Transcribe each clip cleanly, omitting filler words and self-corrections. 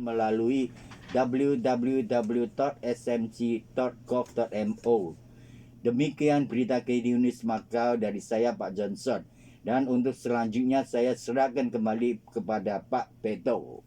melalui www.smc.gov.mo. Demikian berita KD News Macau dari saya, Pak Johnson. Dan untuk selanjutnya saya serahkan kembali kepada Pak Beto.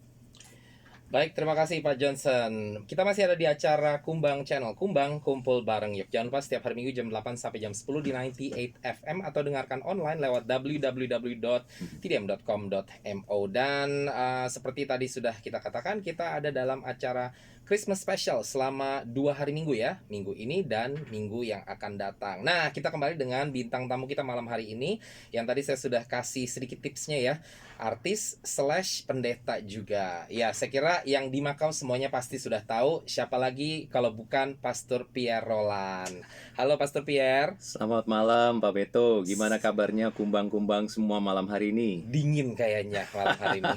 Baik, terima kasih Pak Johnson. Kita masih ada di acara Kumbang Channel, Kumbang Kumpul Bareng Yuk. Jangan lupa setiap hari Minggu jam 8 sampai jam 10 di 98 FM atau dengarkan online lewat www.tdm.com.mo. Dan seperti tadi sudah kita katakan, kita ada dalam acara Christmas Special selama 2 hari Minggu ya. Minggu ini dan minggu yang akan datang. Nah, kita kembali dengan bintang tamu kita malam hari ini, yang tadi saya sudah kasih sedikit tipsnya ya. Artis / pendeta juga. Ya, saya kira yang di Macau semuanya pasti sudah tahu. Siapa lagi kalau bukan Pastor Pierre Roland. Halo Pastor Pierre. Selamat malam Pak Beto. Gimana kabarnya kumbang-kumbang semua malam hari ini? Dingin kayaknya malam hari ini.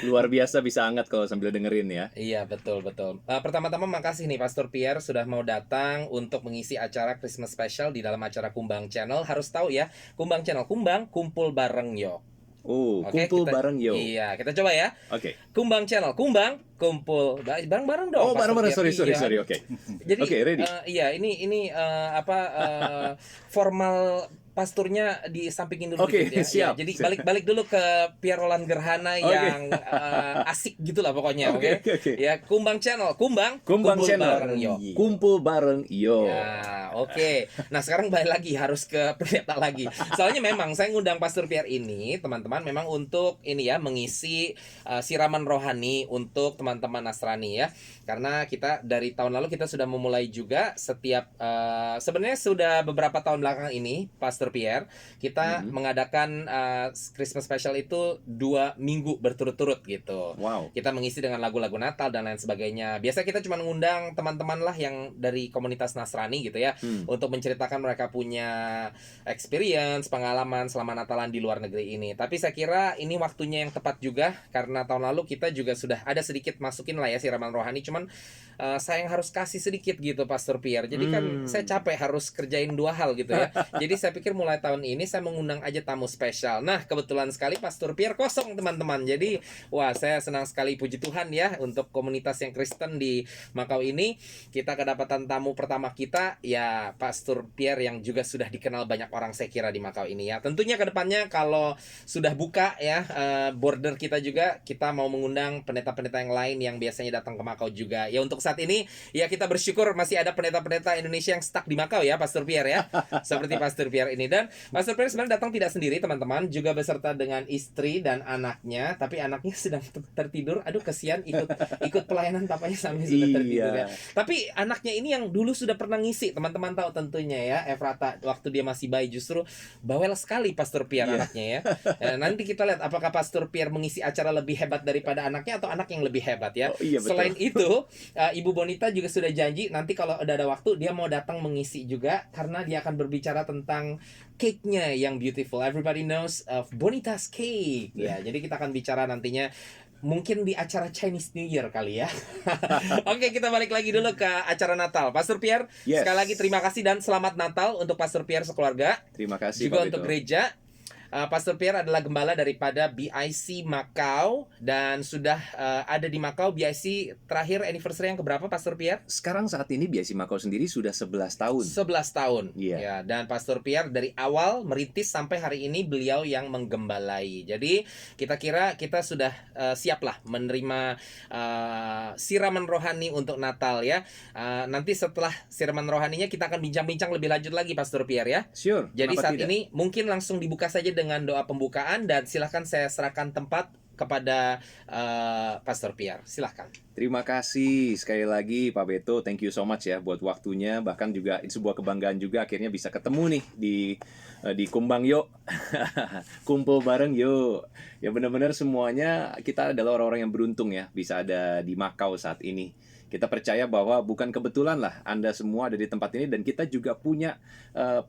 Luar biasa, bisa hangat kalau sambil dengerin ya. Iya, betul. Pertama-tama makasih nih Pastor Pierre sudah mau datang untuk mengisi acara Christmas Special di dalam acara Kumbang Channel. Harus tahu ya, Kumbang Channel, Kumbang Kumpul Bareng Yuk. Oh, Oke, kumpul bareng yo. Iya, kita coba ya. Oke. Kumbang Channel, Kumbang Kumpul bareng-bareng dong. Oh, bareng-bareng. Pastor Sorry. Pierre. Oke. Jadi Oke, ready. iya, ini formal pasturnya di sampingin dulu Oke, dikit ya. siap. Ya, jadi balik dulu ke Pierre Roland Gerhana yang asik gitu lah pokoknya, oke? Oke. Ya, Kumbang Channel, Kumbang Kumbang Kumpul Channel. Bareng Yo. Kumpul bareng yo. Ya, oke. Nah, sekarang balik lagi, harus ke pendeta lagi. Soalnya memang saya ngundang Pastor Pierre ini, teman-teman, memang untuk ini ya, mengisi siraman rohani untuk teman-teman Nasrani ya. Karena kita dari tahun lalu kita sudah memulai juga setiap sebenarnya sudah beberapa tahun belakangan ini, Pastor Pierre, kita mengadakan Christmas Special itu 2 minggu berturut-turut gitu. Wow. Kita mengisi dengan lagu-lagu Natal dan lain sebagainya. Biasa kita cuma mengundang teman-teman lah yang dari komunitas Nasrani gitu ya, untuk menceritakan mereka punya experience, pengalaman selama Natalan di luar negeri ini. Tapi saya kira ini waktunya yang tepat juga, karena tahun lalu kita juga sudah ada sedikit masukin lah ya siraman rohani, cuman saya yang harus kasih sedikit gitu Pastor Pierre. Jadi kan saya capek harus kerjain 2 hal gitu ya. Jadi saya pikir mulai tahun ini saya mengundang aja tamu spesial. Nah, kebetulan sekali Pastor Pierre kosong teman-teman. Jadi wah, saya senang sekali, puji Tuhan ya, untuk komunitas yang Kristen di Macau ini kita kedapatan tamu pertama kita ya, Pastor Pierre yang juga sudah dikenal banyak orang saya kira di Macau ini ya. Tentunya kedepannya kalau sudah buka ya border kita juga, kita mau mengundang pendeta-pendeta yang lain yang biasanya datang ke Macau juga. Ya, untuk saat ini ya kita bersyukur masih ada pendeta-pendeta Indonesia yang stuck di Macau ya, Pastor Pierre ya. Seperti Pastor Pierre ini. Dan Pastor Pierre sebenarnya datang tidak sendiri teman-teman, juga beserta dengan istri dan anaknya. Tapi anaknya sedang tertidur. Aduh, kesian ikut pelayanan papanya sampai sudah tertidur ya. Tapi anaknya ini yang dulu sudah pernah ngisi, teman-teman tahu tentunya ya, Efrata, waktu dia masih bayi justru bawel sekali Pastor Pierre anaknya ya. Nanti kita lihat apakah Pastor Pierre mengisi acara lebih hebat daripada anaknya atau anak yang lebih hebat ya. Selain itu, Ibu Bonita juga sudah janji nanti kalau udah ada waktu dia mau datang mengisi juga, karena dia akan berbicara tentang cake-nya yang beautiful. Everybody knows of Bonita's cake. Ya, jadi kita akan bicara nantinya mungkin di acara Chinese New Year kali ya. Oke, kita balik lagi dulu ke acara Natal. Pastor Pierre, sekali lagi terima kasih dan selamat Natal untuk Pastor Pierre sekeluarga. Terima kasih juga Pak untuk Beto. gereja. Pastor Pierre adalah gembala daripada BIC Macau dan sudah ada di Macau. BIC terakhir anniversary yang keberapa Pastor Pierre? Sekarang saat ini BIC Macau sendiri sudah 11 tahun. 11 tahun. Iya. Ya, dan Pastor Pierre dari awal merintis sampai hari ini beliau yang menggembalai. Jadi kita kira kita sudah siap lah menerima siraman rohani untuk Natal ya. Nanti setelah siraman rohaninya kita akan bincang-bincang lebih lanjut lagi Pastor Pierre ya. Sure. Jadi saat tidak? ini mungkin langsung dibuka saja dengan doa pembukaan dan silahkan saya serahkan tempat kepada Pastor Pierre. Silahkan. Terima kasih sekali lagi Pak Beto, thank you so much ya buat waktunya. Bahkan juga sebuah kebanggaan juga akhirnya bisa ketemu nih di Kumbang Yuk. Kumpul bareng yuk. Ya benar-benar semuanya kita adalah orang-orang yang beruntung ya bisa ada di Macau saat ini. Kita percaya bahwa bukan kebetulan lah Anda semua ada di tempat ini, dan kita juga punya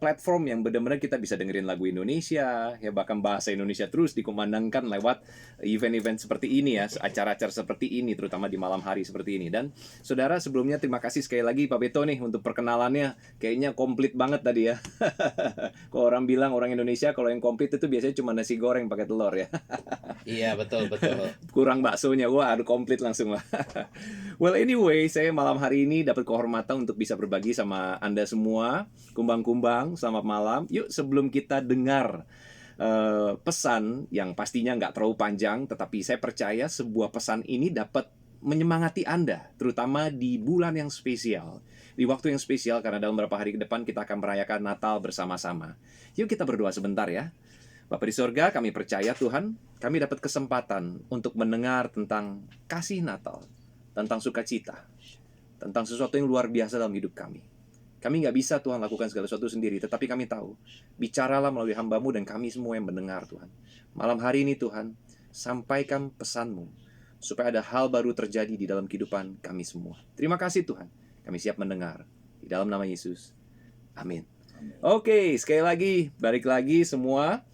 platform yang benar-benar kita bisa dengerin lagu Indonesia, ya bahkan bahasa Indonesia terus dikumandangkan lewat event-event seperti ini ya, acara-acara seperti ini, terutama di malam hari seperti ini. Dan saudara, sebelumnya terima kasih sekali lagi Pak Beto nih untuk perkenalannya, kayaknya komplit banget tadi ya. Kalau orang bilang orang Indonesia kalau yang komplit itu biasanya cuma nasi goreng pakai telur ya. Iya, betul, betul. Kurang baksonya, wah aduh komplit langsung lah. Well anyway, saya malam hari ini dapat kehormatan untuk bisa berbagi sama Anda semua. Kumbang-kumbang, selamat malam. Yuk sebelum kita dengar pesan yang pastinya nggak terlalu panjang, tetapi saya percaya sebuah pesan ini dapat menyemangati Anda, terutama di bulan yang spesial, di waktu yang spesial, karena dalam beberapa hari ke depan kita akan merayakan Natal bersama-sama. Yuk kita berdoa sebentar ya. Bapak di sorga, kami percaya Tuhan, kami dapat kesempatan untuk mendengar tentang kasih Natal, tentang sukacita, tentang sesuatu yang luar biasa dalam hidup kami. Kami nggak bisa Tuhan lakukan segala sesuatu sendiri, tetapi kami tahu, bicaralah melalui hamba-Mu dan kami semua yang mendengar Tuhan. Malam hari ini Tuhan, sampaikan pesan-Mu, supaya ada hal baru terjadi di dalam kehidupan kami semua. Terima kasih Tuhan, kami siap mendengar. Di dalam nama Yesus, amin. Oke, sekali lagi, balik lagi semua.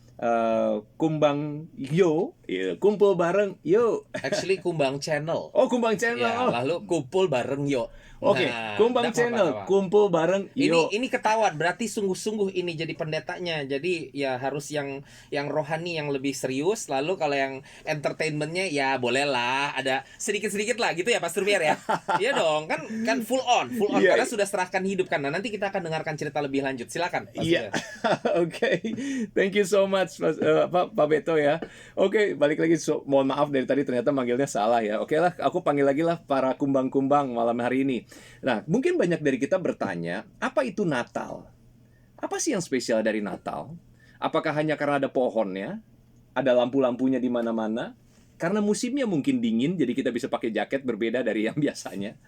Kumbang yo, kumpul bareng yo. Actually Kumbang Channel. Oh, Kumbang Channel. Ya, lalu kumpul bareng yuk. Oke, Kumbang nggak Channel, apa-apa. kumpul bareng yo. Ini ketahuan, berarti sungguh-sungguh ini jadi pendetanya. Jadi ya harus yang rohani, yang lebih serius. Lalu kalau yang entertainmentnya ya bolehlah ada sedikit-sedikit lah gitu ya Pastor Pierre ya. Iya dong, kan full on Iya. karena sudah serahkan hidup kan. Nah, nanti kita akan dengarkan cerita lebih lanjut. Silakan Pastor Iya, Pierre. oke, thank you so much Pak Beto ya. Oke, balik lagi, mohon maaf dari tadi ternyata manggilnya salah ya. Oke lah, aku panggil lagi lah para kumbang-kumbang malam hari ini. Nah, mungkin banyak dari kita bertanya, apa itu Natal? Apa sih yang spesial dari Natal? Apakah hanya karena ada pohonnya, ada lampu-lampunya di mana-mana? Karena musimnya mungkin dingin, jadi kita bisa pakai jaket berbeda dari yang biasanya?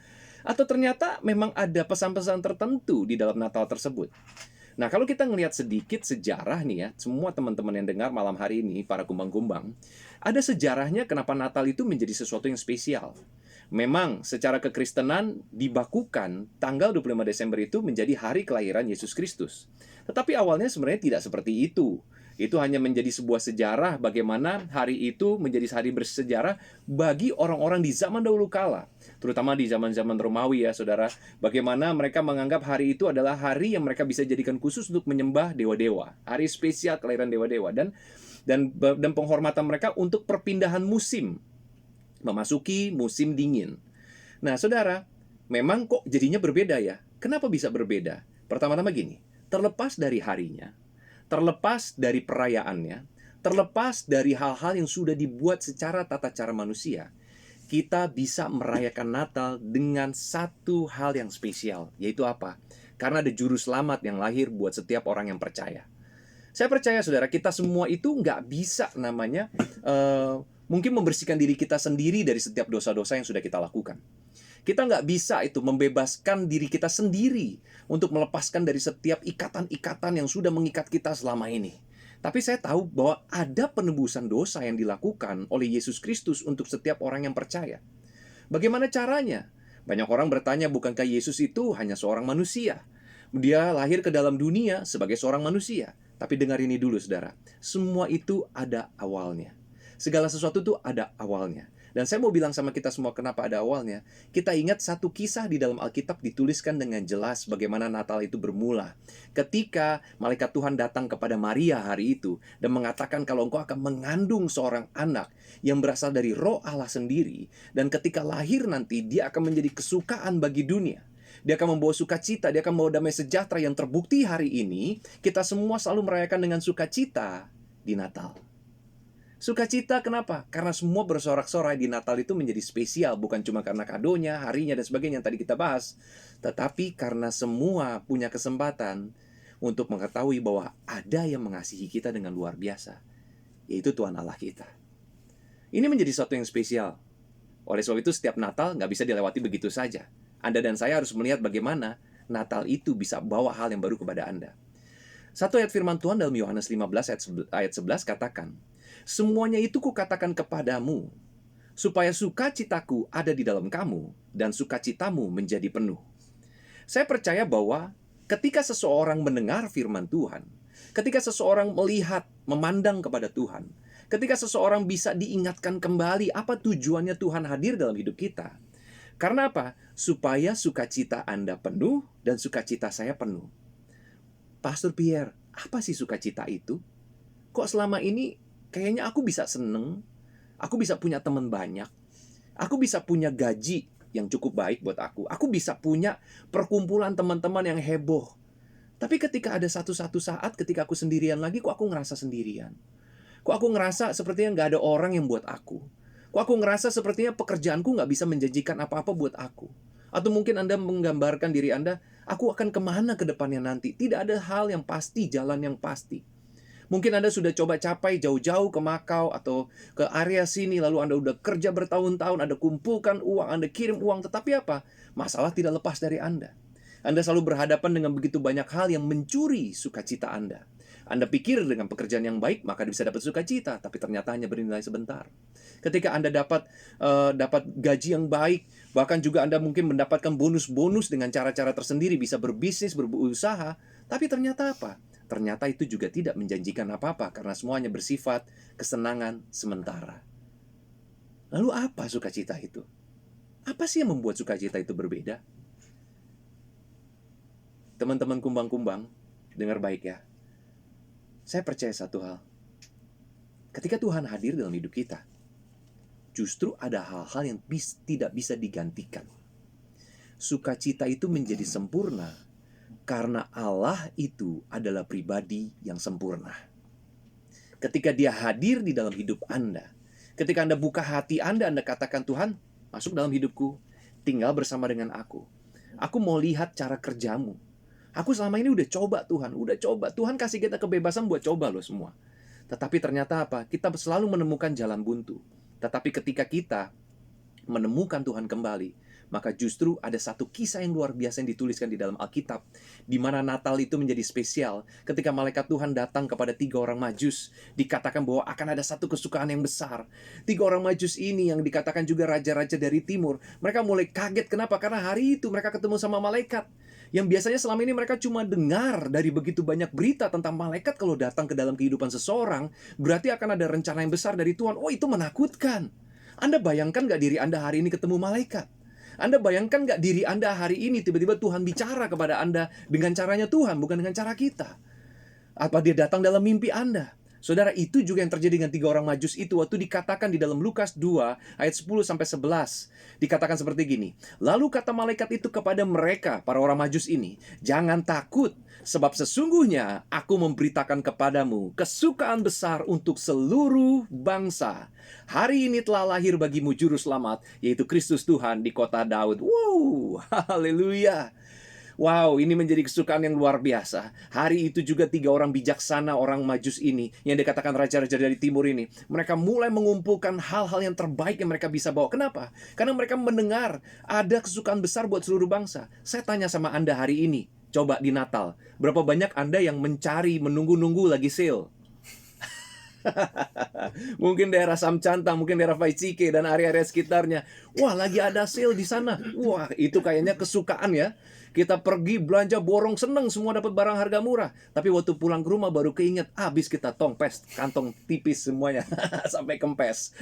Atau ternyata memang ada pesan-pesan tertentu di dalam Natal tersebut? Nah, kalau kita ngelihat sedikit sejarah nih ya, semua teman-teman yang dengar malam hari ini, para kumbang-kumbang, ada sejarahnya kenapa Natal itu menjadi sesuatu yang spesial. Memang secara kekristenan dibakukan tanggal 25 Desember itu menjadi hari kelahiran Yesus Kristus. Tetapi awalnya sebenarnya tidak seperti itu. Itu hanya menjadi sebuah sejarah bagaimana hari itu menjadi hari bersejarah bagi orang-orang di zaman dahulu kala. Terutama di zaman-zaman Romawi ya saudara. Bagaimana mereka menganggap hari itu adalah hari yang mereka bisa jadikan khusus untuk menyembah dewa-dewa. Hari spesial kelahiran dewa-dewa. Dan penghormatan mereka untuk perpindahan musim. Memasuki musim dingin. Nah saudara, memang kok jadinya berbeda ya. Kenapa bisa berbeda? Pertama-tama gini, terlepas dari harinya, terlepas dari perayaannya, terlepas dari hal-hal yang sudah dibuat secara tata cara manusia, kita bisa merayakan Natal dengan satu hal yang spesial, yaitu apa? Karena ada juru selamat yang lahir buat setiap orang yang percaya. Saya percaya saudara, kita semua itu nggak bisa namanya mungkin membersihkan diri kita sendiri dari setiap dosa-dosa yang sudah kita lakukan. Kita nggak bisa itu membebaskan diri kita sendiri untuk melepaskan dari setiap ikatan-ikatan yang sudah mengikat kita selama ini. Tapi saya tahu bahwa ada penebusan dosa yang dilakukan oleh Yesus Kristus untuk setiap orang yang percaya. Bagaimana caranya? Banyak orang bertanya, bukankah Yesus itu hanya seorang manusia? Dia lahir ke dalam dunia sebagai seorang manusia. Tapi dengar ini dulu saudara, semua itu ada awalnya. Segala sesuatu itu ada awalnya. Dan saya mau bilang sama kita semua kenapa ada awalnya. Kita ingat satu kisah di dalam Alkitab dituliskan dengan jelas bagaimana Natal itu bermula. Ketika malaikat Tuhan datang kepada Maria hari itu dan mengatakan kalau engkau akan mengandung seorang anak yang berasal dari Roh Allah sendiri. Dan ketika lahir nanti dia akan menjadi kesukaan bagi dunia. Dia akan membawa sukacita, dia akan membawa damai sejahtera yang terbukti hari ini. Kita semua selalu merayakan dengan sukacita di Natal. Sukacita kenapa? Karena semua bersorak-sorai di Natal itu menjadi spesial. Bukan cuma karena kadonya, harinya, dan sebagainya yang tadi kita bahas. Tetapi karena semua punya kesempatan untuk mengetahui bahwa ada yang mengasihi kita dengan luar biasa. Yaitu Tuhan Allah kita. Ini menjadi sesuatu yang spesial. Oleh sebab itu setiap Natal nggak bisa dilewati begitu saja. Anda dan saya harus melihat bagaimana Natal itu bisa bawa hal yang baru kepada Anda. Satu ayat firman Tuhan dalam Yohanes 15 ayat 11 katakan, semuanya itu kukatakan kepadamu, supaya sukacitaku ada di dalam kamu dan sukacitamu menjadi penuh. Saya percaya bahwa ketika seseorang mendengar firman Tuhan, ketika seseorang melihat, memandang kepada Tuhan, ketika seseorang bisa diingatkan kembali apa tujuannya Tuhan hadir dalam hidup kita. Karena apa? Supaya sukacita Anda penuh dan sukacita saya penuh. Pastor Pierre, apa sih sukacita itu? Kok selama ini kayaknya aku bisa seneng, aku bisa punya teman banyak, aku bisa punya gaji yang cukup baik buat aku bisa punya perkumpulan teman-teman yang heboh. Tapi ketika ada satu saat ketika aku sendirian lagi, kok aku ngerasa sendirian? Kok aku ngerasa sepertinya nggak ada orang yang buat aku? Kok aku ngerasa sepertinya pekerjaanku nggak bisa menjanjikan apa-apa buat aku? Atau mungkin Anda menggambarkan diri Anda, aku akan kemana ke depannya nanti? Tidak ada hal yang pasti, jalan yang pasti. Mungkin Anda sudah coba capai jauh-jauh ke Makau atau ke area sini, lalu Anda udah kerja bertahun-tahun, Anda kumpulkan uang, Anda kirim uang, tetapi apa? Masalah tidak lepas dari Anda. Anda selalu berhadapan dengan begitu banyak hal yang mencuri sukacita Anda. Anda pikir dengan pekerjaan yang baik, maka bisa dapat sukacita, tapi ternyata hanya bernilai sebentar. Ketika Anda dapat gaji yang baik, bahkan juga Anda mungkin mendapatkan bonus-bonus dengan cara-cara tersendiri, bisa berbisnis, berusaha, tapi ternyata apa? Ternyata itu juga tidak menjanjikan apa-apa karena semuanya bersifat kesenangan sementara. Lalu apa sukacita itu? Apa sih yang membuat sukacita itu berbeda? Teman-teman kumbang-kumbang, dengar baik ya. Saya percaya satu hal. Ketika Tuhan hadir dalam hidup kita, justru ada hal-hal yang tidak bisa digantikan. Sukacita itu menjadi sempurna karena Allah itu adalah pribadi yang sempurna. Ketika Dia hadir di dalam hidup Anda, ketika Anda buka hati Anda katakan, Tuhan, masuk dalam hidupku, tinggal bersama dengan aku. Aku mau lihat cara kerjamu. Aku selama ini udah coba Tuhan, Tuhan kasih kita kebebasan buat coba loh semua. Tetapi ternyata apa? Kita selalu menemukan jalan buntu. Tetapi ketika kita menemukan Tuhan kembali, maka justru ada satu kisah yang luar biasa yang dituliskan di dalam Alkitab, di mana Natal itu menjadi spesial. Ketika malaikat Tuhan datang kepada 3 orang Majus, dikatakan bahwa akan ada satu kesukaan yang besar. 3 orang Majus ini yang dikatakan juga raja-raja dari timur, mereka mulai kaget. Kenapa? Karena hari itu mereka ketemu sama malaikat. Yang biasanya selama ini mereka cuma dengar dari begitu banyak berita tentang malaikat kalau datang ke dalam kehidupan seseorang, berarti akan ada rencana yang besar dari Tuhan. Oh, itu menakutkan. Anda bayangkan gak diri Anda hari ini ketemu malaikat? Anda bayangkan gak diri Anda hari ini tiba-tiba Tuhan bicara kepada Anda dengan caranya Tuhan, bukan dengan cara kita? Apa Dia datang dalam mimpi Anda? Saudara, itu juga yang terjadi dengan 3 orang Majus itu waktu dikatakan di dalam Lukas 2 ayat 10-11. Dikatakan seperti gini. Lalu kata malaikat itu kepada mereka, para orang Majus ini, jangan takut, sebab sesungguhnya aku memberitakan kepadamu kesukaan besar untuk seluruh bangsa. Hari ini telah lahir bagimu juru selamat, yaitu Kristus Tuhan di kota Daud. Wow, haleluya. Wow, ini menjadi kesukaan yang luar biasa. Hari itu juga 3 orang bijaksana, orang Majus ini, yang dikatakan raja-raja dari timur ini, mereka mulai mengumpulkan hal-hal yang terbaik yang mereka bisa bawa. Kenapa? Karena mereka mendengar ada kesukaan besar buat seluruh bangsa. Saya tanya sama Anda hari ini, coba di Natal, berapa banyak Anda yang mencari, menunggu-nunggu lagi sale? Mungkin daerah Samcantang, mungkin daerah Vaicike dan area-area sekitarnya. Wah, lagi ada sale di sana. Wah, itu kayaknya kesukaan ya. Kita pergi belanja borong, seneng semua dapat barang harga murah. Tapi waktu pulang ke rumah baru keinget, habis kita tongpes, kantong tipis semuanya sampai kempes.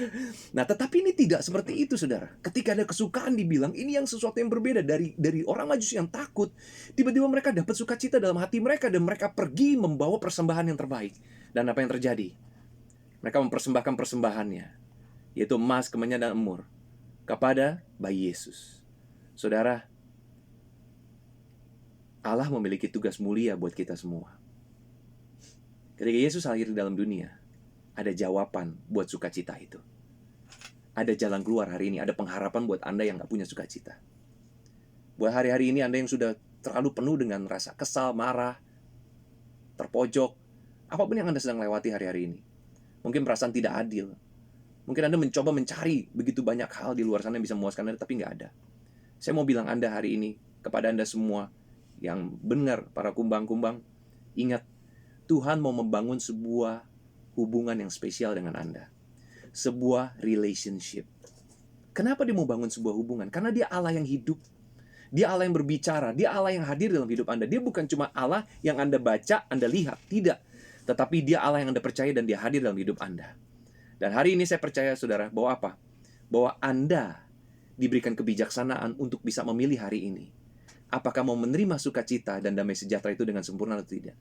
Nah, tetapi ini tidak seperti itu, saudara. Ketika ada kesukaan dibilang, ini yang sesuatu yang berbeda dari orang Majus yang takut. Tiba-tiba mereka dapat sukacita dalam hati mereka dan mereka pergi membawa persembahan yang terbaik. Dan apa yang terjadi? Mereka mempersembahkan persembahannya, yaitu emas, kemenyan, dan emur, kepada bayi Yesus. Saudara, Allah memiliki tugas mulia buat kita semua. Ketika Yesus lahir di dalam dunia, ada jawaban buat sukacita itu. Ada jalan keluar hari ini, ada pengharapan buat Anda yang gak punya sukacita. Buat hari-hari ini Anda yang sudah terlalu penuh dengan rasa kesal, marah, terpojok, apapun yang Anda sedang lewati hari-hari ini. Mungkin perasaan tidak adil. Mungkin Anda mencoba mencari begitu banyak hal di luar sana yang bisa memuaskan Anda, tapi gak ada. Saya mau bilang Anda hari ini, kepada Anda semua, yang benar, para kumbang-kumbang, ingat, Tuhan mau membangun sebuah hubungan yang spesial dengan Anda. Sebuah relationship. Kenapa dia mau bangun sebuah hubungan? Karena dia Allah yang hidup. Dia Allah yang berbicara, dia Allah yang hadir dalam hidup Anda. Dia bukan cuma Allah yang Anda baca, Anda lihat, tidak. Tetapi dia Allah yang Anda percaya dan dia hadir dalam hidup Anda. Dan hari ini saya percaya saudara, bahwa apa? Bahwa Anda diberikan kebijaksanaan untuk bisa memilih hari ini. Apakah mau menerima sukacita dan damai sejahtera itu dengan sempurna atau tidak?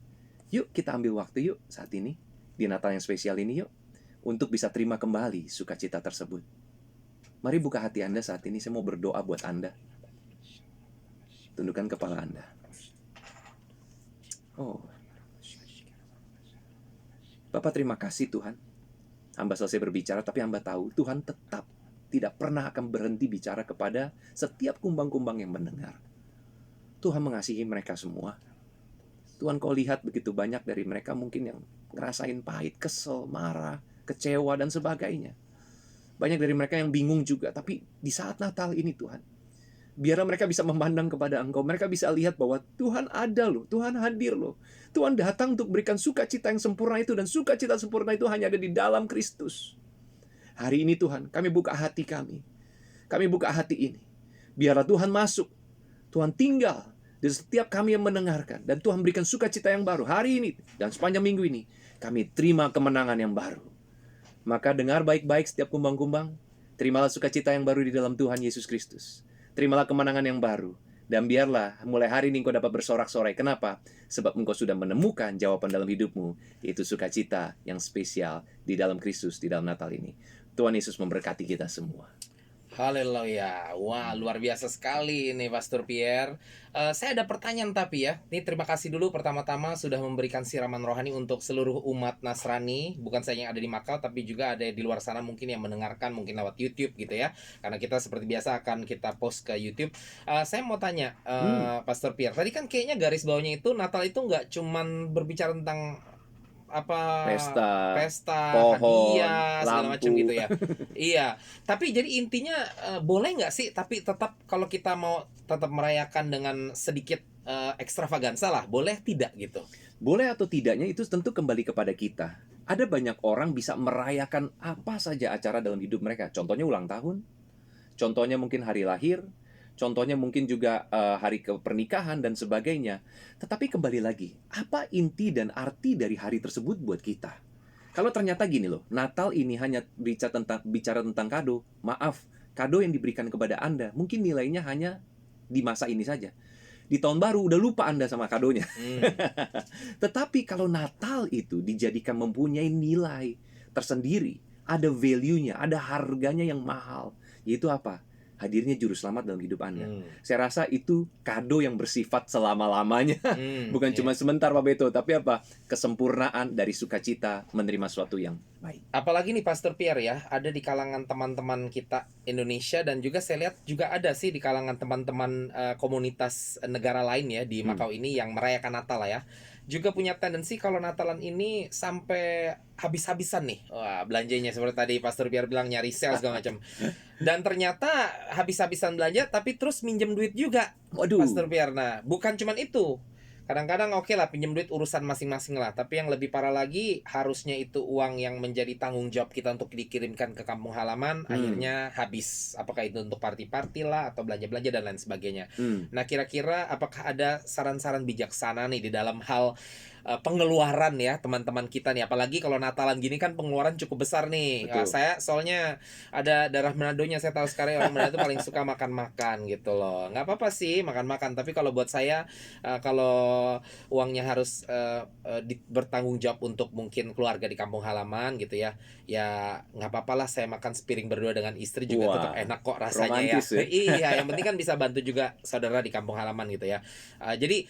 Yuk kita ambil waktu yuk saat ini, di Natal yang spesial ini yuk, untuk bisa terima kembali sukacita tersebut. Mari buka hati Anda saat ini, saya mau berdoa buat Anda. Tundukkan kepala Anda. Oh. Bapak terima kasih Tuhan. Hamba selesai berbicara, tapi hamba tahu Tuhan tetap tidak pernah akan berhenti bicara kepada setiap kumbang-kumbang yang mendengar. Tuhan mengasihi mereka semua. Tuhan kau lihat begitu banyak dari mereka mungkin yang ngerasain pahit, kesel, marah, kecewa, dan sebagainya. Banyak dari mereka yang bingung juga, tapi di saat Natal ini Tuhan, biarlah mereka bisa memandang kepada Engkau. Mereka bisa lihat bahwa Tuhan ada loh, Tuhan hadir loh. Tuhan datang untuk berikan sukacita yang sempurna itu, dan sukacita sempurna itu hanya ada di dalam Kristus. Hari ini Tuhan, kami buka hati kami. Kami buka hati ini. Biarlah Tuhan masuk, Tuhan tinggal di setiap kami yang mendengarkan. Dan Tuhan berikan sukacita yang baru. Hari ini dan sepanjang minggu ini, kami terima kemenangan yang baru. Maka dengar baik-baik setiap kumbang-kumbang. Terimalah sukacita yang baru di dalam Tuhan Yesus Kristus. Terimalah kemenangan yang baru. Dan biarlah mulai hari ini engkau dapat bersorak-sorai. Kenapa? Sebab engkau sudah menemukan jawaban dalam hidupmu. Yaitu sukacita yang spesial di dalam Kristus, di dalam Natal ini. Tuhan Yesus memberkati kita semua. Haleluya. Wah, luar biasa sekali ini Pastor Pierre. Saya ada pertanyaan tapi ya. Ini terima kasih dulu pertama-tama sudah memberikan siraman rohani untuk seluruh umat Nasrani. Bukan saya yang ada di Makau, tapi juga ada di luar sana mungkin yang mendengarkan, mungkin lewat YouTube gitu ya. Karena kita seperti biasa akan kita post ke YouTube. Saya mau tanya, Pastor Pierre. Tadi kan kayaknya garis bawahnya itu Natal itu nggak cuman berbicara tentang apa pesta pohon, hadiah segala lampu. macam gitu ya. Iya, tapi jadi intinya boleh nggak sih, tapi tetap kalau kita mau tetap merayakan dengan sedikit ekstravaganza lah, boleh tidak gitu? Boleh atau tidaknya itu tentu kembali kepada kita. Ada banyak orang bisa merayakan apa saja acara dalam hidup mereka. Contohnya ulang tahun, contohnya mungkin hari lahir, contohnya mungkin juga hari pernikahan dan sebagainya. Tetapi kembali lagi, apa inti dan arti dari hari tersebut buat kita? Kalau ternyata gini loh, Natal ini hanya bicara tentang kado. Maaf, kado yang diberikan kepada Anda mungkin nilainya hanya di masa ini saja. Di tahun baru udah lupa Anda sama kadonya. Tetapi kalau Natal itu dijadikan mempunyai nilai tersendiri, ada value-nya, ada harganya yang mahal. Yaitu apa? Hadirnya juru selamat dalam hidup Anda. Saya rasa itu kado yang bersifat selama-lamanya. Bukan cuma sebentar Pak Beto, tapi apa? Kesempurnaan dari sukacita menerima sesuatu yang baik. Apalagi nih Pastor Pierre ya, ada di kalangan teman-teman kita Indonesia, dan juga saya lihat juga ada sih di kalangan teman-teman komunitas negara lain ya di Makau ini yang merayakan Natal lah ya. Juga punya tendensi kalau Natalan ini sampai habis-habisan nih. Wah, belanjanya seperti tadi Pastor Pierre bilang nyari sales segala macam. Dan ternyata habis-habisan belanja tapi terus minjem duit juga. Waduh. Pastor Pierre. Nah, bukan cuman itu. Kadang-kadang oke lah pinjem duit urusan masing-masing lah, tapi yang lebih parah lagi harusnya itu uang yang menjadi tanggung jawab kita untuk dikirimkan ke kampung halaman akhirnya habis. Apakah itu untuk party-party lah atau belanja-belanja dan lain sebagainya. Nah, kira-kira apakah ada saran-saran bijaksana nih di dalam hal pengeluaran ya teman-teman kita nih, apalagi kalau Natalan gini kan pengeluaran cukup besar nih. Saya soalnya ada darah Manadonya, saya tahu sekarang orang Manado itu paling suka makan-makan gitu loh. Nggak apa-apa sih makan-makan, tapi kalau buat saya kalau uangnya harus bertanggung jawab untuk mungkin keluarga di kampung halaman gitu ya, ya nggak apa-apa lah saya makan sepiring berdua dengan istri juga tetap enak kok rasanya. Romantis, ya. Iya, yang penting kan bisa bantu juga saudara di kampung halaman gitu ya. Jadi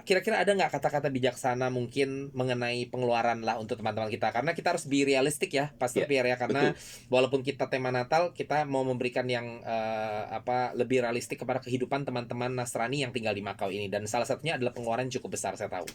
kira-kira ada nggak kata-kata bijaksana mungkin mengenai pengeluaran lah untuk teman-teman kita, karena kita harus be realistik ya Pastor Pierre ya, karena walaupun kita tema Natal, kita mau memberikan yang lebih realistik kepada kehidupan teman-teman Nasrani yang tinggal di Makau ini, dan salah satunya adalah pengeluaran cukup besar saya tahu.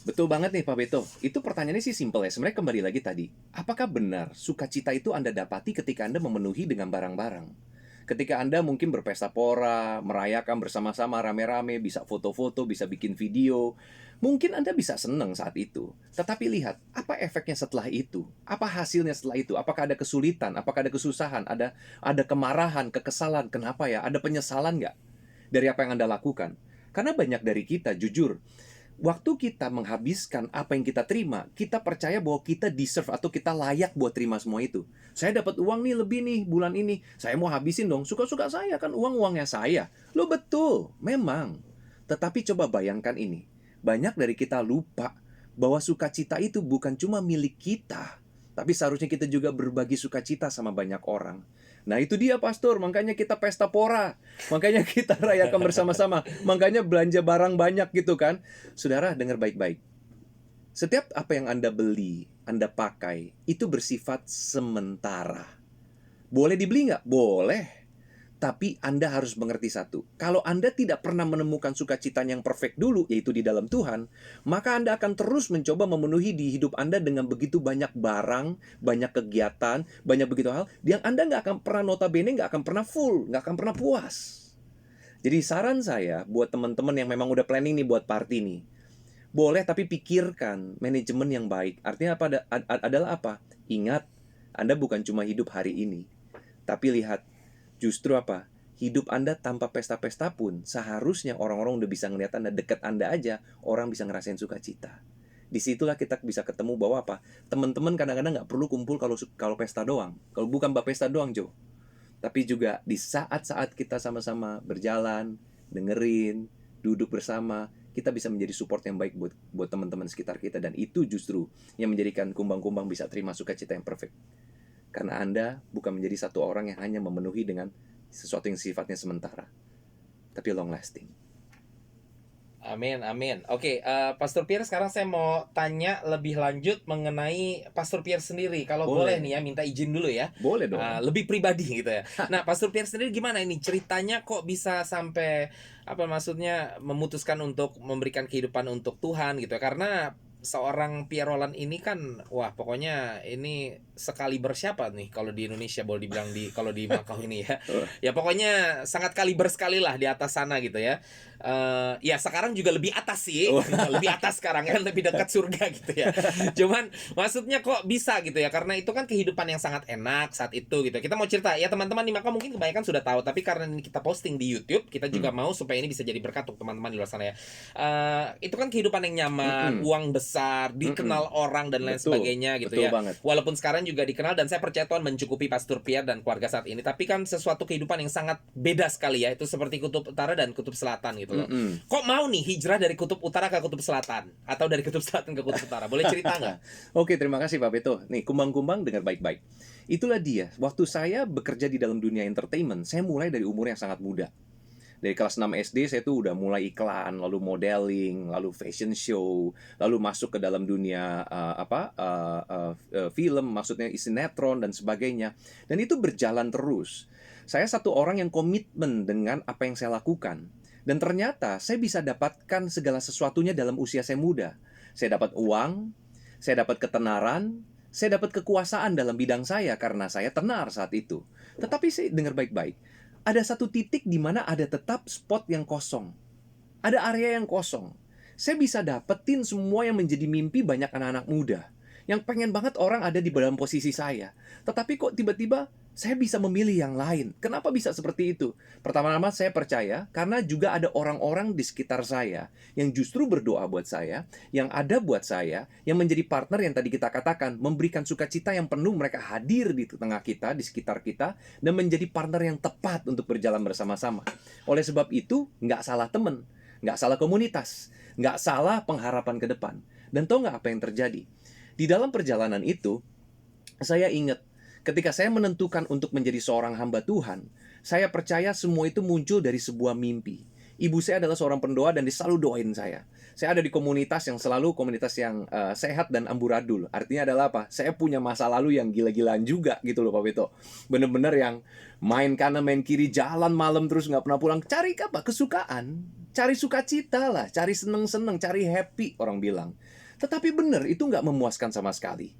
Betul banget nih Pak Beto. Itu pertanyaannya sih simpel ya. Sebenarnya kembali lagi tadi, apakah benar sukacita itu Anda dapati ketika Anda memenuhi dengan barang-barang? Ketika Anda mungkin berpesta pora, merayakan bersama-sama rame-rame, bisa foto-foto, bisa bikin video. Mungkin Anda bisa senang saat itu, tetapi lihat, apa efeknya setelah itu? Apa hasilnya setelah itu? Apakah ada kesulitan? Apakah ada kesusahan? Ada kemarahan, kekesalan? Kenapa ya? Ada penyesalan nggak dari apa yang Anda lakukan? Karena banyak dari kita, jujur, waktu kita menghabiskan apa yang kita terima, kita percaya bahwa kita deserve atau kita layak buat terima semua itu. Saya dapat uang nih lebih nih bulan ini, saya mau habisin dong, suka-suka saya, kan uangnya saya. Lo betul, memang. Tetapi coba bayangkan ini, banyak dari kita lupa bahwa sukacita itu bukan cuma milik kita, tapi seharusnya kita juga berbagi sukacita sama banyak orang. Nah itu dia pastor, makanya kita pesta pora, makanya kita rayakan bersama-sama, makanya belanja barang banyak gitu kan. Saudara, dengar baik-baik. Setiap apa yang Anda beli, Anda pakai, itu bersifat sementara. Boleh dibeli nggak? Boleh. Tapi Anda harus mengerti satu, kalau Anda tidak pernah menemukan sukacita yang perfect dulu, yaitu di dalam Tuhan, maka Anda akan terus mencoba memenuhi di hidup Anda dengan begitu banyak barang, banyak kegiatan, banyak begitu hal, yang Anda nggak akan pernah notabene, nggak akan pernah full, nggak akan pernah puas. Jadi saran saya buat teman-teman yang memang udah planning nih buat party nih, boleh tapi pikirkan manajemen yang baik. Artinya apa? Adalah apa? Ingat, Anda bukan cuma hidup hari ini, tapi lihat, justru apa? Hidup Anda tanpa pesta-pesta pun seharusnya orang-orang udah bisa ngeliat Anda, dekat Anda aja, orang bisa ngerasain sukacita. Disitulah kita bisa ketemu bahwa apa? Teman-teman kadang-kadang nggak perlu kumpul kalau pesta doang. Kalau bukan pesta doang, Jo. Tapi juga di saat-saat kita sama-sama berjalan, dengerin, duduk bersama, kita bisa menjadi support yang baik buat teman-teman sekitar kita. Dan itu justru yang menjadikan kumbang-kumbang bisa terima sukacita yang perfect. Karena Anda bukan menjadi satu orang yang hanya memenuhi dengan sesuatu yang sifatnya sementara, tapi long lasting. Amin, amin. Oke, Pastor Pierre, sekarang saya mau tanya lebih lanjut mengenai Pastor Pierre sendiri. Kalau boleh nih ya, minta izin dulu ya. Boleh dong. Lebih pribadi gitu ya. Nah, Pastor Pierre sendiri gimana ini ceritanya kok bisa sampai apa maksudnya memutuskan untuk memberikan kehidupan untuk Tuhan gitu ya? Karena seorang Pierre Roland ini kan, wah pokoknya ini sekali bersiapa nih kalau di Indonesia boleh dibilang kalau di Makau ini ya. Ya pokoknya sangat kaliber sekali lah di atas sana gitu ya. Ya sekarang juga lebih atas sih, lebih atas sekarang kan, lebih dekat surga gitu ya. Cuman maksudnya kok bisa gitu ya, karena itu kan kehidupan yang sangat enak saat itu gitu. Kita mau cerita ya teman-teman di Makau mungkin kebanyakan sudah tahu, tapi karena ini kita posting di YouTube, kita juga mau supaya ini bisa jadi berkat untuk teman-teman di luar sana ya. Itu kan kehidupan yang nyaman, uang besar, dikenal orang dan lain sebagainya gitu ya. Banget. Walaupun sekarang juga dikenal, dan saya percaya Tuhan mencukupi Pastor Pierre dan keluarga saat ini, tapi kan sesuatu kehidupan yang sangat beda sekali ya. Itu seperti kutub utara dan kutub selatan gitu loh. Kok mau nih hijrah dari kutub utara ke kutub selatan, atau dari kutub selatan ke kutub utara? Boleh cerita nggak? Oke, terima kasih Pak Beto. Nih, kumbang-kumbang dengar baik-baik. Itulah dia. Waktu saya bekerja di dalam dunia entertainment, saya mulai dari umur yang sangat muda. Dari kelas 6 SD saya tuh udah mulai iklan, lalu modeling, lalu fashion show, lalu masuk ke dalam dunia film, maksudnya sinetron dan sebagainya. Dan itu berjalan terus. Saya satu orang yang komitmen dengan apa yang saya lakukan. Dan ternyata saya bisa dapatkan segala sesuatunya dalam usia saya muda. Saya dapat uang, saya dapat ketenaran, saya dapat kekuasaan dalam bidang saya karena saya tenar saat itu. Tetapi saya dengar baik-baik. Ada satu titik di mana ada tetap spot yang kosong. Ada area yang kosong. Saya bisa dapetin semua yang menjadi mimpi banyak anak-anak muda. Yang pengen banget orang ada di dalam posisi saya. Tetapi kok tiba-tiba saya bisa memilih yang lain. Kenapa bisa seperti itu? Pertama-tama saya percaya karena juga ada orang-orang di sekitar saya yang justru berdoa buat saya, yang ada buat saya, yang menjadi partner yang tadi kita katakan, memberikan sukacita yang penuh, mereka hadir di tengah kita, di sekitar kita, dan menjadi partner yang tepat untuk berjalan bersama-sama. Oleh sebab itu, nggak salah teman, nggak salah komunitas, nggak salah pengharapan ke depan. Dan tahu nggak apa yang terjadi? Di dalam perjalanan itu, saya ingat ketika saya menentukan untuk menjadi seorang hamba Tuhan, saya percaya semua itu muncul dari sebuah mimpi. Ibu saya adalah seorang pendoa dan dia selalu doain saya. Saya ada di komunitas yang selalu komunitas yang sehat dan amburadul. Artinya adalah apa? Saya punya masa lalu yang gila-gilaan juga gitu loh Pak Beto. Bener-bener yang main kanan main kiri, jalan malam terus nggak pernah pulang. Cari apa? Kesukaan. Cari sukacita lah. Cari seneng-seneng. Cari happy orang bilang. Tetapi bener itu nggak memuaskan sama sekali.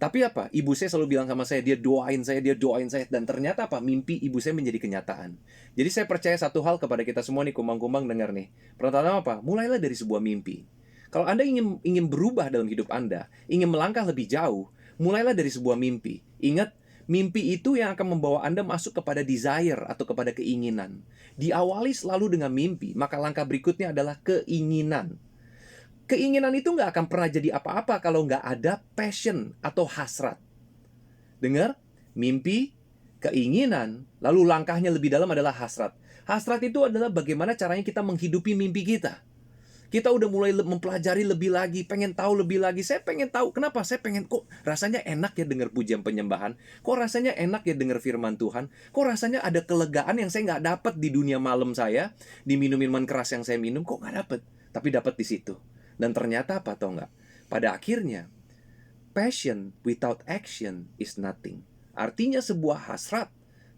Tapi apa? Ibu saya selalu bilang sama saya, dia doain saya. Dan ternyata apa? Mimpi ibu saya menjadi kenyataan. Jadi saya percaya satu hal kepada kita semua nih, kumbang-kumbang dengar nih. Pertama apa? Mulailah dari sebuah mimpi. Kalau Anda ingin berubah dalam hidup Anda, ingin melangkah lebih jauh, mulailah dari sebuah mimpi. Ingat, mimpi itu yang akan membawa Anda masuk kepada desire atau kepada keinginan. Diawali selalu dengan mimpi, maka langkah berikutnya adalah keinginan. Keinginan itu nggak akan pernah jadi apa-apa kalau nggak ada passion atau hasrat. Dengar? Mimpi, keinginan, lalu langkahnya lebih dalam adalah hasrat. Hasrat itu adalah bagaimana caranya kita menghidupi mimpi kita. Kita udah mulai mempelajari lebih lagi, pengen tahu lebih lagi. Saya pengen tahu, kenapa? Saya pengen, kok rasanya enak ya dengar pujian penyembahan? Kok rasanya enak ya dengar firman Tuhan? Kok rasanya ada kelegaan yang saya nggak dapat di dunia malam saya, di minuman keras yang saya minum, kok nggak dapat? Tapi dapat di situ. Dan ternyata apa atau enggak? Pada akhirnya, passion without action is nothing. Artinya sebuah hasrat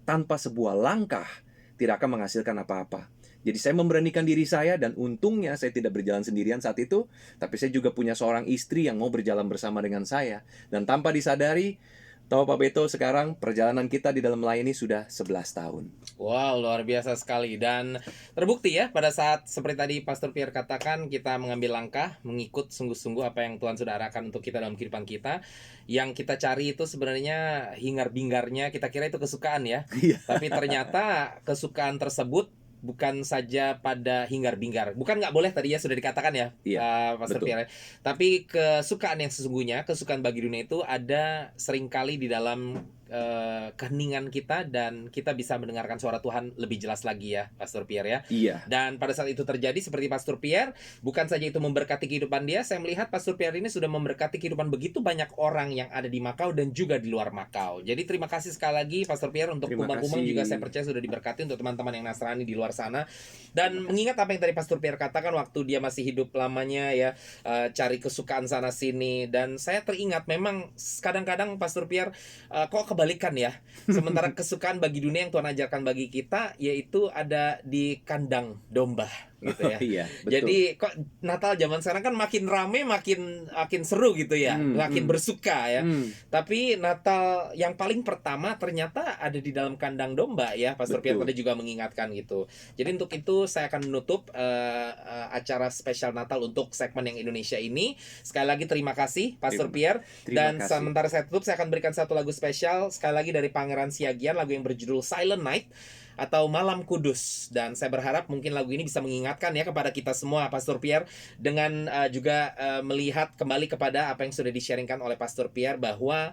tanpa sebuah langkah tidak akan menghasilkan apa-apa. Jadi saya memberanikan diri saya, dan untungnya saya tidak berjalan sendirian saat itu, tapi saya juga punya seorang istri yang mau berjalan bersama dengan saya. Dan tanpa disadari, tahu Pak Beto, sekarang perjalanan kita di dalam melayani sudah 11 tahun. Wow, luar biasa sekali. Dan terbukti ya, pada saat seperti tadi Pastor Pierre katakan, kita mengambil langkah, mengikut sungguh-sungguh apa yang Tuhan sudah arahkan untuk kita dalam kehidupan kita. Yang kita cari itu sebenarnya hingar-bingarnya, kita kira itu kesukaan ya. Tapi ternyata kesukaan tersebut bukan saja pada hingar-bingar. Bukan nggak boleh, tadi ya sudah dikatakan ya, Pastor betul. Pierre. Tapi kesukaan yang sesungguhnya, kesukaan bagi dunia itu ada seringkali di dalam keheningan kita, dan kita bisa mendengarkan suara Tuhan lebih jelas lagi ya, Pastor Pierre ya. Iya. Dan pada saat itu terjadi seperti Pastor Pierre, bukan saja itu memberkati kehidupan dia, saya melihat Pastor Pierre ini sudah memberkati kehidupan begitu banyak orang yang ada di Makau dan juga di luar Makau. Jadi terima kasih sekali lagi Pastor Pierre untuk Terima kumbang-kumbang, kasih. juga saya percaya sudah diberkati untuk teman-teman yang Nasrani di luar sana. Dan mengingat apa yang tadi Pastor Pierre katakan waktu dia masih hidup lamanya ya, cari kesukaan sana sini, dan saya teringat memang kadang-kadang Pastor Pierre kok kebalikan ya. Sementara kesukaan bagi dunia yang Tuhan ajarkan bagi kita yaitu ada di kandang domba gitu ya. Iya, betul. Jadi kok Natal zaman sekarang kan makin rame, makin seru gitu ya, makin bersuka ya. Tapi Natal yang paling pertama ternyata ada di dalam kandang domba ya. Pastor Pierre tadi juga mengingatkan gitu. Jadi untuk itu saya akan menutup acara spesial Natal untuk segmen yang Indonesia ini. Sekali lagi terima kasih Pastor Pierre. Terima Dan kasih. sementara saya tutup, saya akan berikan satu lagu spesial sekali lagi dari Pangeran Siagian, lagu yang berjudul Silent Night atau Malam Kudus. Dan saya berharap mungkin lagu ini bisa mengingatkan ya kepada kita semua, Pastor Pierre, dengan juga melihat kembali kepada apa yang sudah di-sharingkan oleh Pastor Pierre, bahwa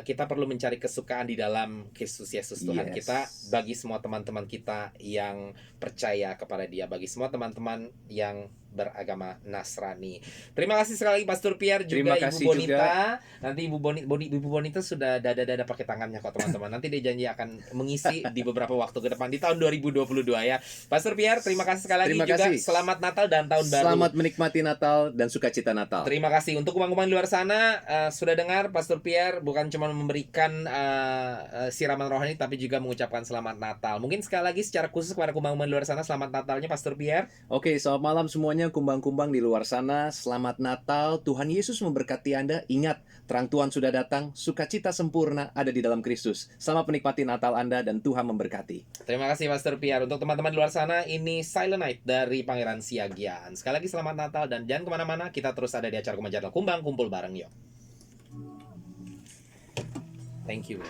kita perlu mencari kesukaan di dalam Kristus Yesus Tuhan kita, bagi semua teman-teman kita yang percaya kepada Dia, bagi semua teman-teman yang beragama Nasrani. Terima kasih sekali lagi Pastor Pierre, juga Ibu Bonita. Nanti Ibu Bonita sudah dada-dada pakai tangannya kok teman-teman. Nanti dia janji akan mengisi di beberapa waktu ke depan di tahun 2022 ya. Pastor Pierre, terima kasih sekali lagi juga. Selamat Natal dan tahun baru. Selamat menikmati Natal dan sukacita Natal. Terima kasih untuk kumang-kumang di luar sana. Sudah dengar Pastor Pierre bukan cuma memberikan siraman rohani, tapi juga mengucapkan selamat Natal. Mungkin sekali lagi secara khusus kepada kumang-kumang di luar sana, selamat Natalnya Pastor Pierre. Oke, selamat malam semuanya kumbang-kumbang di luar sana. Selamat Natal. Tuhan Yesus memberkati Anda. Ingat, terang Tuhan sudah datang. Sukacita sempurna ada di dalam Kristus. Selamat menikmati Natal Anda dan Tuhan memberkati. Terima kasih Pastor Pierre. Untuk teman-teman di luar sana, ini Silent Night dari Pangeran Siagian. Sekali lagi selamat Natal, dan jangan kemana-mana. Kita terus ada di acara Kumbang Kumbang, kumpul bareng yuk. Thank you.